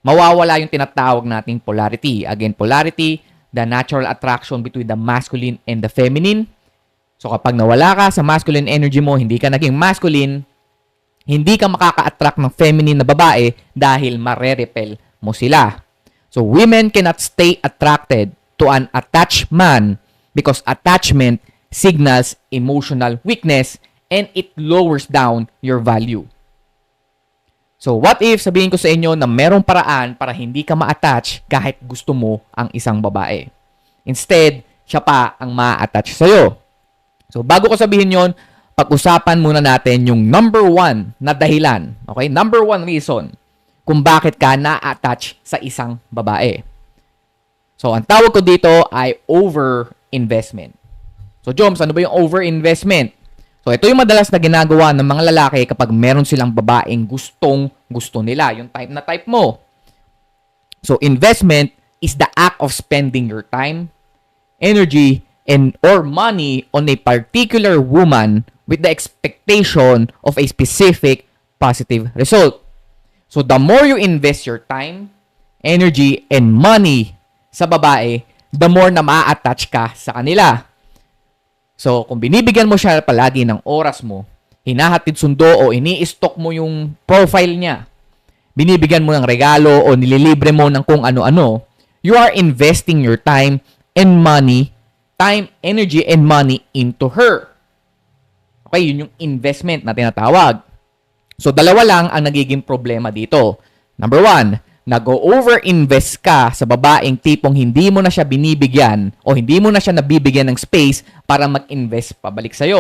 mawawala yung tinatawag nating polarity. Again, polarity, the natural attraction between the masculine and the feminine. So kapag nawala ka sa masculine energy mo, hindi ka naging masculine, hindi ka makaka-attract ng feminine na babae dahil marerepel mo sila. So women cannot stay attracted to an attached man because attachment signals emotional weakness and it lowers down your value. So what if sabihin ko sa inyo na merong paraan para hindi ka ma-attach kahit gusto mo ang isang babae? Instead, siya pa ang ma-attach sa'yo. So bago ko sabihin yon, pag-usapan muna natin yung number one na dahilan. Okay? Number one reason kung bakit ka na-attach sa isang babae. So ang tawag ko dito ay over-investment. So Joms, ano ba yung over-investment? So ito yung madalas na ginagawa ng mga lalaki kapag meron silang babaeng gusto nila. Yung type na type mo. So investment is the act of spending your time, energy, and or money on a particular woman with the expectation of a specific positive result. So the more you invest your time, energy, and money sa babae, the more na ma-attach ka sa kanila. So kung binibigyan mo siya palagi ng oras mo, hinahatid sundo o ini-stock mo yung profile niya, binibigyan mo ng regalo o nililibre mo ng kung ano-ano, you are investing your time, energy, and money into her. Okay, yun yung investment na tinatawag. So, dalawa lang ang nagiging problema dito. Number one, nag-over-invest ka sa babaeng tipong hindi mo na siya binibigyan o hindi mo na siya nabibigyan ng space para mag-invest pabalik sa'yo.